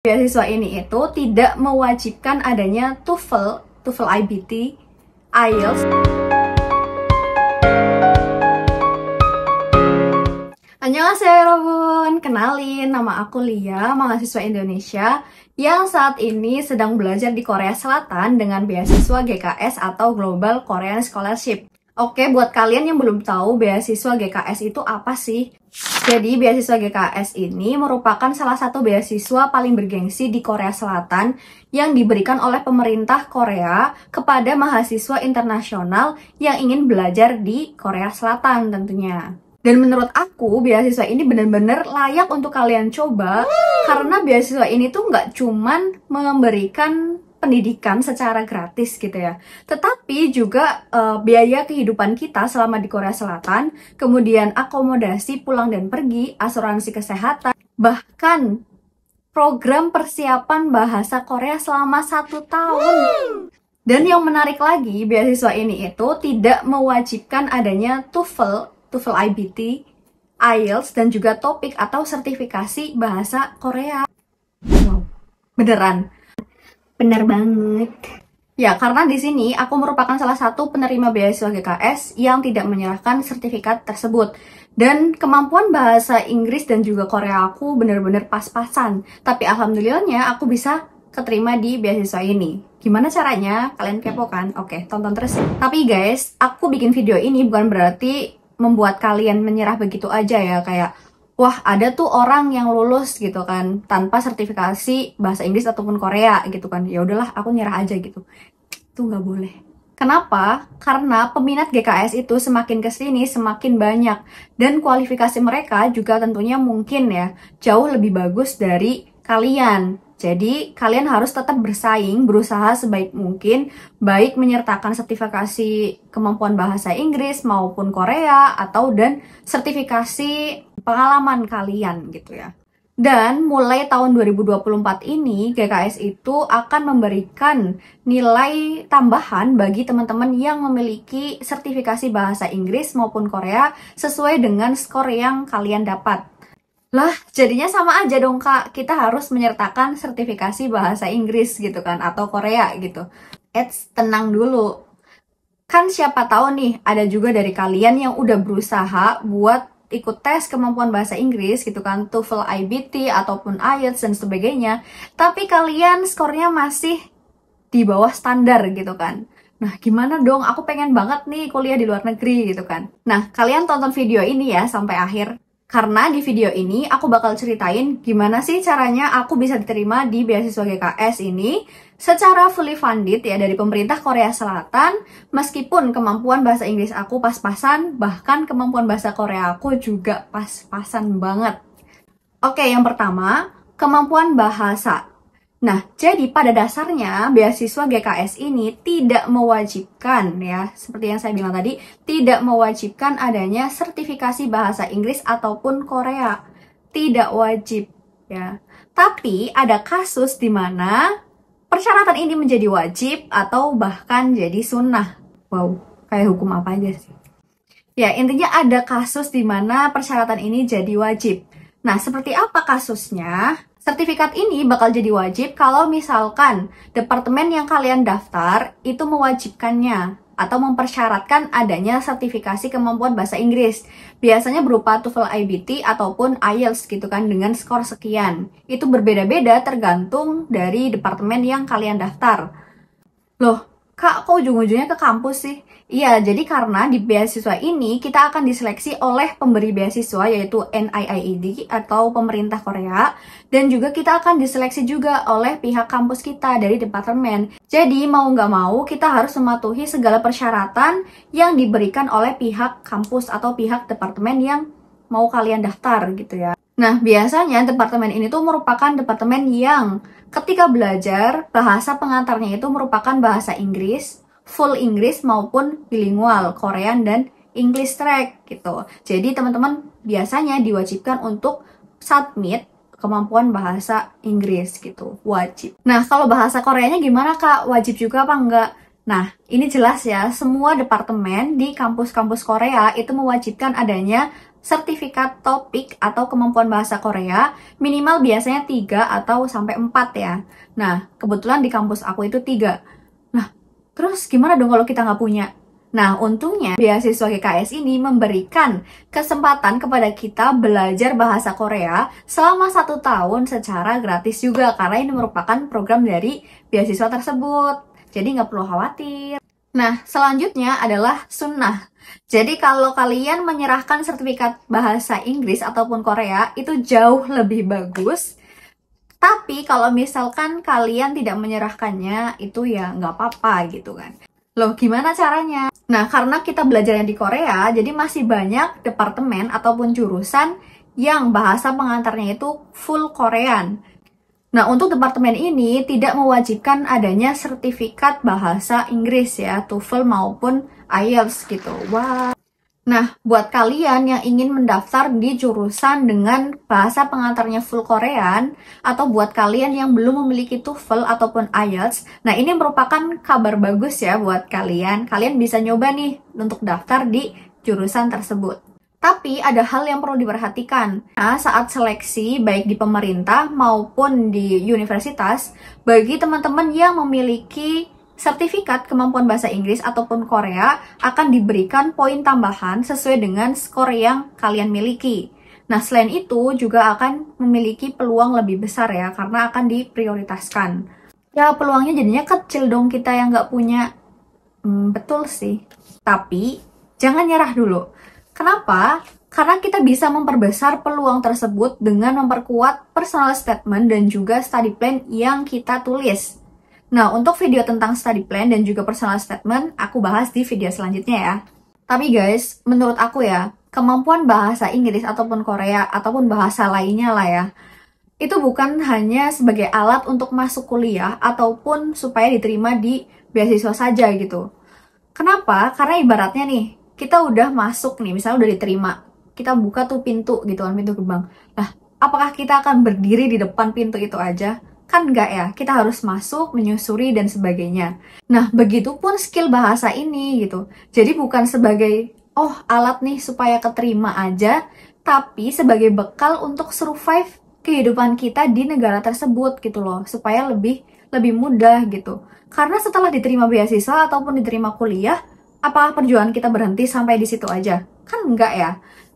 Beasiswa ini itu tidak mewajibkan adanya TOEFL, TOEFL IBT, IELTS. Annyeonghaseyo 여러분, kenalin nama aku Lia, mahasiswa Indonesia yang saat ini sedang belajar di Korea Selatan dengan beasiswa GKS atau Global Korean Scholarship. Oke, buat kalian yang belum tahu beasiswa GKS itu apa sih? Jadi, beasiswa GKS ini merupakan salah satu beasiswa paling bergengsi di Korea Selatan yang diberikan oleh pemerintah Korea kepada mahasiswa internasional yang ingin belajar di Korea Selatan tentunya. Dan menurut aku, beasiswa ini benar-benar layak untuk kalian coba karena beasiswa ini tuh nggak cuman memberikan pendidikan secara gratis gitu ya, tetapi juga biaya kehidupan kita selama di Korea Selatan, kemudian akomodasi pulang dan pergi, asuransi kesehatan, bahkan program persiapan bahasa Korea selama 1 tahun. Dan yang menarik lagi, beasiswa ini itu tidak mewajibkan adanya TOEFL, TOEFL IBT, IELTS, dan juga TOPIK atau sertifikasi bahasa Korea. Wow, beneran. Bener banget. Ya, karena di sini aku merupakan salah satu penerima beasiswa GKS yang tidak menyerahkan sertifikat tersebut. Dan kemampuan bahasa Inggris dan juga Korea aku bener-bener pas-pasan. Tapi alhamdulillahnya aku bisa keterima di beasiswa ini. Gimana caranya? Kalian kepo kan? Oke, tonton terus ya. Tapi guys, aku bikin video ini bukan berarti membuat kalian menyerah begitu aja ya, kayak wah, ada tuh orang yang lulus gitu kan tanpa sertifikasi bahasa Inggris ataupun Korea gitu kan. Ya udahlah, aku nyerah aja gitu. Itu nggak boleh. Kenapa? Karena peminat GKS itu semakin kesini semakin banyak dan kualifikasi mereka juga tentunya mungkin ya jauh lebih bagus dari kalian. Jadi, kalian harus tetap bersaing, berusaha sebaik mungkin, baik menyertakan sertifikasi kemampuan bahasa Inggris maupun Korea, atau dan sertifikasi pengalaman kalian gitu ya. Dan mulai tahun 2024 ini, GKS itu akan memberikan nilai tambahan bagi teman-teman yang memiliki sertifikasi bahasa Inggris maupun Korea sesuai dengan skor yang kalian dapat. Lah, jadinya sama aja dong Kak, kita harus menyertakan sertifikasi bahasa Inggris gitu kan, atau Korea gitu. Tenang dulu. Kan siapa tahu nih, ada juga dari kalian yang udah berusaha buat ikut tes kemampuan bahasa Inggris gitu kan, TOEFL IBT ataupun IELTS dan sebagainya, tapi kalian skornya masih di bawah standar gitu kan. Nah, gimana dong? Aku pengen banget nih kuliah di luar negeri gitu kan. Nah, kalian tonton video ini ya sampai akhir. Karena di video ini aku bakal ceritain gimana sih caranya aku bisa diterima di beasiswa GKS ini secara fully funded ya dari pemerintah Korea Selatan, meskipun kemampuan bahasa Inggris aku pas-pasan, bahkan kemampuan bahasa Korea aku juga pas-pasan banget. Oke, yang pertama, kemampuan bahasa. Nah, jadi pada dasarnya beasiswa GKS ini tidak mewajibkan ya, seperti yang saya bilang tadi, tidak mewajibkan adanya sertifikasi bahasa Inggris ataupun Korea. Tidak wajib ya. Tapi ada kasus di mana persyaratan ini menjadi wajib atau bahkan jadi sunnah. Wow, kayak hukum apa aja sih? Ya, intinya ada kasus di mana persyaratan ini jadi wajib. Nah, seperti apa kasusnya? Sertifikat ini bakal jadi wajib kalau misalkan departemen yang kalian daftar itu mewajibkannya atau mempersyaratkan adanya sertifikasi kemampuan bahasa Inggris. Biasanya berupa TOEFL IBT ataupun IELTS gitu kan dengan skor sekian. Itu berbeda-beda tergantung dari departemen yang kalian daftar. Loh, Kak, kok ujung-ujungnya ke kampus sih? Iya, jadi karena di beasiswa ini kita akan diseleksi oleh pemberi beasiswa yaitu NIIED atau pemerintah Korea, dan juga kita akan diseleksi juga oleh pihak kampus kita dari departemen. Jadi mau nggak mau kita harus mematuhi segala persyaratan yang diberikan oleh pihak kampus atau pihak departemen yang mau kalian daftar gitu ya. Nah, biasanya departemen ini tuh merupakan departemen yang ketika belajar, bahasa pengantarnya itu merupakan bahasa Inggris, full Inggris maupun bilingual, Korean dan English track gitu. Jadi teman-teman biasanya diwajibkan untuk submit kemampuan bahasa Inggris gitu, wajib. Nah, kalau bahasa Koreanya gimana Kak? Wajib juga apa enggak? Nah, ini jelas ya, semua departemen di kampus-kampus Korea itu mewajibkan adanya sertifikat topik atau kemampuan bahasa Korea, minimal biasanya 3 atau sampai 4 ya. Nah, kebetulan di kampus aku itu 3. Nah, terus gimana dong kalau kita nggak punya? Nah, untungnya beasiswa GKS ini memberikan kesempatan kepada kita belajar bahasa Korea selama 1 tahun secara gratis juga, karena ini merupakan program dari beasiswa tersebut. Jadi nggak perlu khawatir. Nah, selanjutnya adalah sunnah. Jadi kalau kalian menyerahkan sertifikat bahasa Inggris ataupun Korea, itu jauh lebih bagus. Tapi kalau misalkan kalian tidak menyerahkannya, itu ya nggak apa-apa gitu kan. Loh, gimana caranya? Nah, karena kita belajarnya di Korea, jadi masih banyak departemen ataupun jurusan yang bahasa pengantarnya itu full Korean. Nah, untuk departemen ini tidak mewajibkan adanya sertifikat bahasa Inggris ya, TOEFL maupun IELTS gitu. Wah. Nah, buat kalian yang ingin mendaftar di jurusan dengan bahasa pengantarnya full Korean, atau buat kalian yang belum memiliki TOEFL ataupun IELTS, nah ini merupakan kabar bagus ya buat kalian. Kalian bisa nyoba nih untuk daftar di jurusan tersebut. Tapi ada hal yang perlu diperhatikan. Nah, saat seleksi baik di pemerintah maupun di universitas, bagi teman-teman yang memiliki sertifikat kemampuan bahasa Inggris ataupun Korea akan diberikan poin tambahan sesuai dengan skor yang kalian miliki. Nah, selain itu juga akan memiliki peluang lebih besar ya, karena akan diprioritaskan. Ya, peluangnya jadinya kecil dong kita yang nggak punya. Betul sih. Tapi, jangan nyerah dulu. Kenapa? Karena kita bisa memperbesar peluang tersebut dengan memperkuat personal statement dan juga study plan yang kita tulis. Nah, untuk video tentang study plan dan juga personal statement, aku bahas di video selanjutnya ya. Tapi guys, menurut aku ya, kemampuan bahasa Inggris ataupun Korea ataupun bahasa lainnya lah ya, itu bukan hanya sebagai alat untuk masuk kuliah ataupun supaya diterima di beasiswa saja gitu. Kenapa? Karena ibaratnya nih, kita udah masuk nih, misalnya udah diterima, kita buka tuh pintu gitu kan, pintu gerbang. Nah, apakah kita akan berdiri di depan pintu itu aja? Kan enggak ya, kita harus masuk, menyusuri, dan sebagainya. Nah, begitupun skill bahasa ini gitu. Jadi bukan sebagai, oh alat nih supaya keterima aja, tapi sebagai bekal untuk survive kehidupan kita di negara tersebut gitu loh, supaya lebih mudah gitu. Karena setelah diterima beasiswa ataupun diterima kuliah, apakah perjuangan kita berhenti sampai di situ aja? Kan enggak ya.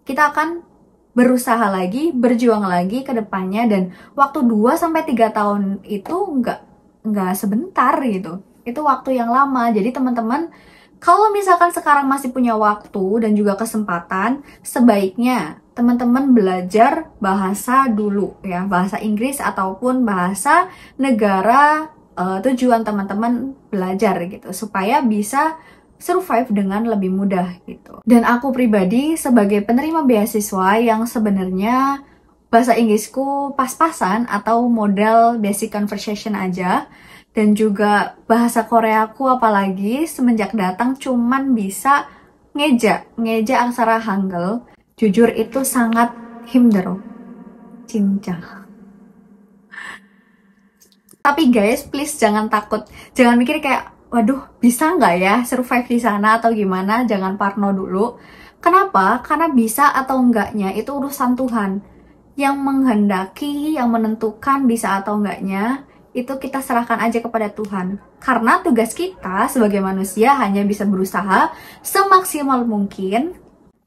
Kita akan berusaha lagi, berjuang lagi ke depannya, dan waktu 2-3 tahun itu enggak sebentar gitu. Itu waktu yang lama. Jadi teman-teman, kalau misalkan sekarang masih punya waktu dan juga kesempatan, sebaiknya teman-teman belajar bahasa dulu ya, bahasa Inggris ataupun bahasa negara tujuan teman-teman belajar gitu, supaya bisa survive dengan lebih mudah gitu. Dan aku pribadi sebagai penerima beasiswa yang sebenarnya bahasa Inggrisku pas-pasan atau model basic conversation aja, dan juga bahasa Koreaku apalagi semenjak datang cuman bisa ngeja aksara Hangul. Jujur itu sangat 힘들어. 진짜. Tapi guys, please jangan takut. Jangan mikir kayak, waduh, bisa nggak ya survive di sana atau gimana? Jangan parno dulu. Kenapa? Karena bisa atau enggaknya itu urusan Tuhan. Yang menghendaki, yang menentukan bisa atau enggaknya, itu kita serahkan aja kepada Tuhan. Karena tugas kita sebagai manusia hanya bisa berusaha semaksimal mungkin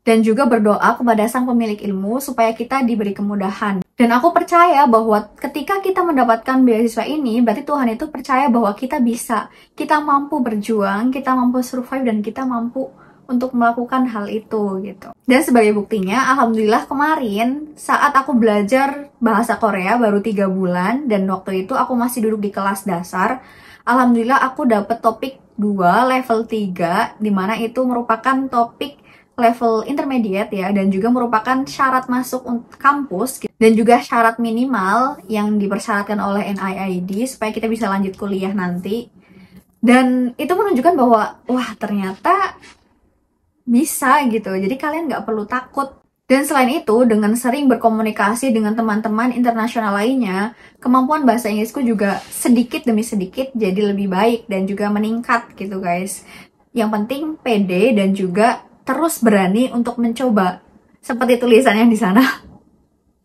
dan juga berdoa kepada Sang Pemilik ilmu supaya kita diberi kemudahan. Dan aku percaya bahwa ketika kita mendapatkan beasiswa ini, berarti Tuhan itu percaya bahwa kita bisa, kita mampu berjuang, kita mampu survive, dan kita mampu untuk melakukan hal itu gitu. Dan sebagai buktinya, alhamdulillah kemarin saat aku belajar bahasa Korea baru 3 bulan, dan waktu itu aku masih duduk di kelas dasar, alhamdulillah aku dapet topik 2 level 3, dimana itu merupakan topik level intermediate ya, dan juga merupakan syarat masuk kampus dan juga syarat minimal yang dipersyaratkan oleh NIID supaya kita bisa lanjut kuliah nanti. Dan itu menunjukkan bahwa wah ternyata bisa gitu, jadi kalian nggak perlu takut. Dan selain itu, dengan sering berkomunikasi dengan teman-teman internasional lainnya, kemampuan bahasa Inggrisku juga sedikit demi sedikit jadi lebih baik dan juga meningkat gitu guys. Yang penting pede dan juga terus berani untuk mencoba. Seperti tulisannya di sana.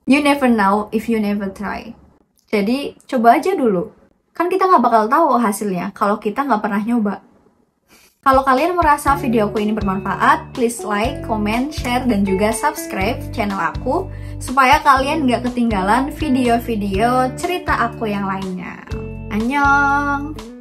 You never know if you never try. Jadi coba aja dulu. Kan kita nggak bakal tahu hasilnya kalau kita nggak pernah nyoba. Kalau kalian merasa videoku ini bermanfaat, please like, comment, share, dan juga subscribe channel aku supaya kalian nggak ketinggalan video-video cerita aku yang lainnya. Annyeong!